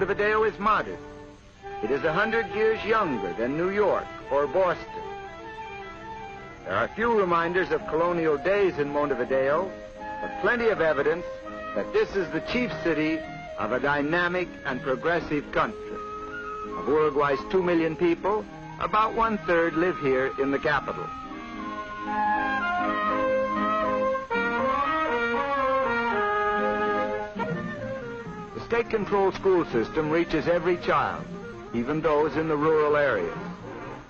Montevideo is modern. It is 100 years younger than New York or Boston. There are few reminders of colonial days in Montevideo, but plenty of evidence that this is the chief city of a dynamic and progressive country. Of Uruguay's 2 million people, about 1/3 live here in the capital. The state-controlled school system reaches every child, even those in the rural areas.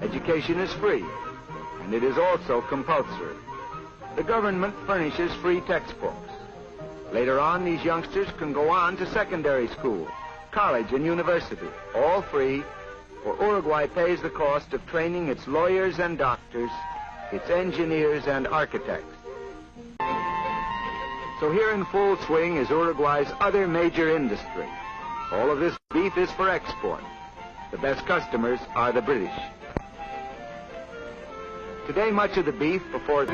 Education is free, and it is also compulsory. The government furnishes free textbooks. Later on, these youngsters can go on to secondary school, college, and university, all free, for Uruguay pays the cost of training its lawyers and doctors, its engineers and architects. So here in full swing is Uruguay's other major industry. All of this beef is for export. The best customers are the British. Today, much of the beef before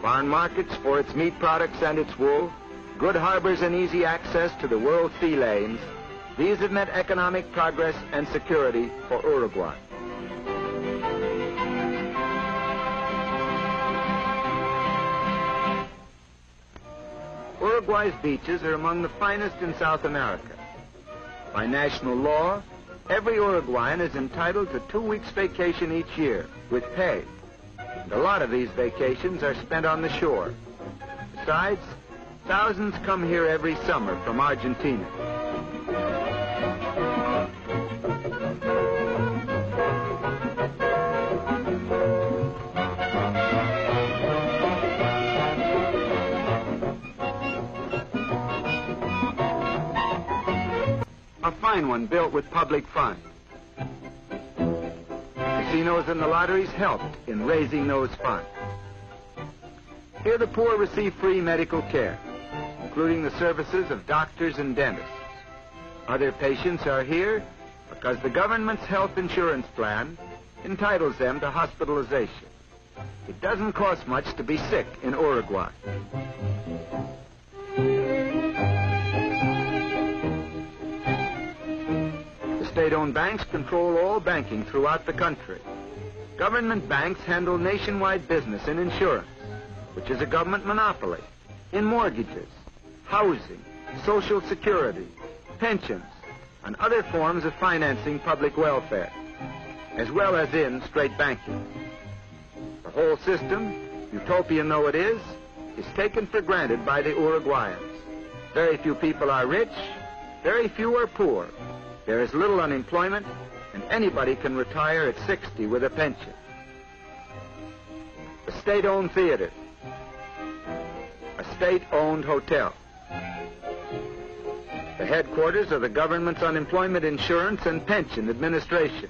foreign markets for its meat products and its wool, good harbors and easy access to the world sea lanes, these have meant economic progress and security for Uruguay. Uruguay's beaches are among the finest in South America. By national law, every Uruguayan is entitled to 2 weeks vacation each year with pay. And a lot of these vacations are spent on the shore. Besides, thousands come here every summer from Argentina. A fine one built with public funds. Casinos and the lotteries helped in raising those funds. Here the poor receive free medical care, including the services of doctors and dentists. Other patients are here because the government's health insurance plan entitles them to hospitalization. It doesn't cost much to be sick in Uruguay. State-owned banks control all banking throughout the country. Government banks handle nationwide business in insurance, which is a government monopoly, in mortgages, housing, social security, pensions, and other forms of financing public welfare, as well as in straight banking. The whole system, utopian though it is taken for granted by the Uruguayans. Very few people are rich, very few are poor. There is little unemployment, and anybody can retire at 60 with a pension. A state-owned theater, a state-owned hotel, the headquarters of the government's unemployment insurance and pension administration.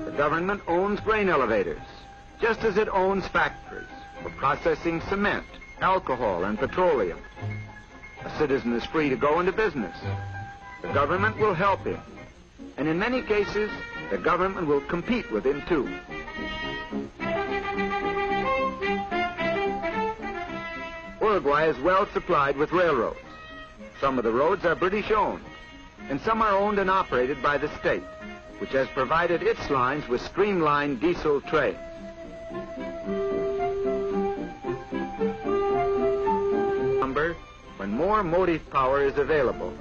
The government owns grain elevators, just as it owns factories for processing cement, alcohol, and petroleum. A citizen is free to go into business. The government will help him. And in many cases, the government will compete with him, too. Uruguay is well supplied with railroads. Some of the roads are British-owned, and some are owned and operated by the state, which has provided its lines with streamlined diesel trains. When more motive power is available.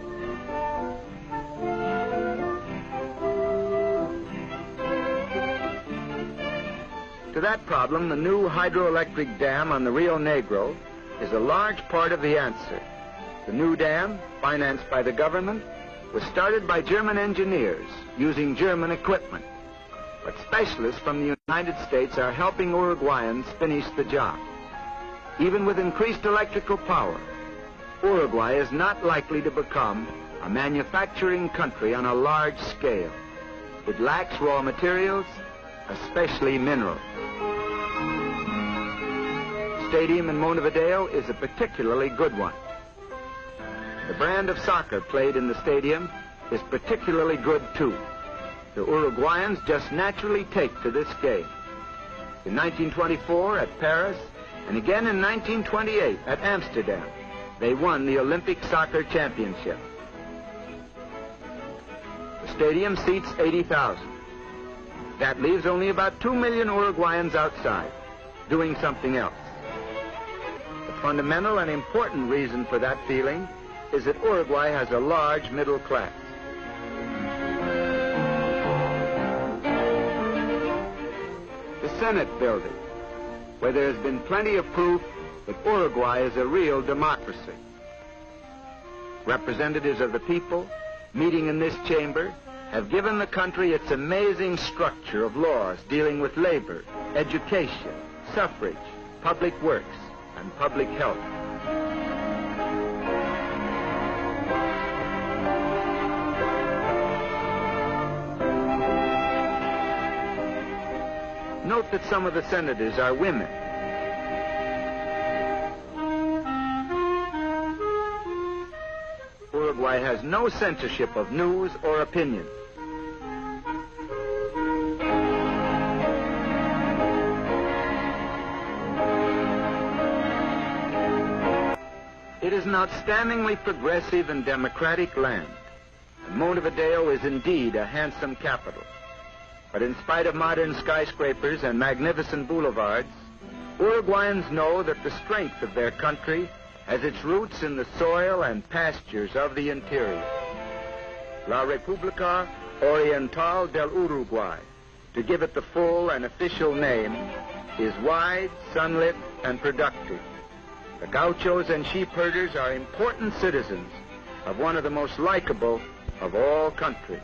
To that problem, the new hydroelectric dam on the Rio Negro is a large part of the answer. The new dam, financed by the government, was started by German engineers using German equipment. But specialists from the United States are helping Uruguayans finish the job. Even with increased electrical power, Uruguay is not likely to become a manufacturing country on a large scale. It lacks raw materials, especially minerals. The stadium in Montevideo is a particularly good one. The brand of soccer played in the stadium is particularly good too. The Uruguayans just naturally take to this game. In 1924 at Paris, and again in 1928 at Amsterdam, they won the Olympic Soccer Championship. The stadium seats 80,000. That leaves only about 2 million Uruguayans outside, doing something else. The fundamental and important reason for that feeling is that Uruguay has a large middle class. The Senate building, where there has been plenty of proof that Uruguay is a real democracy. Representatives of the people meeting in this chamber have given the country its amazing structure of laws dealing with labor, education, suffrage, public works, and public health. Note that some of the senators are women. Uruguay has no censorship of news or opinion. It is an outstandingly progressive and democratic land, and Montevideo is indeed a handsome capital. But in spite of modern skyscrapers and magnificent boulevards, Uruguayans know that the strength of their country has its roots in the soil and pastures of the interior. La República Oriental del Uruguay, to give it the full and official name, is wide, sunlit, and productive. The gauchos and sheep herders are important citizens of one of the most likable of all countries.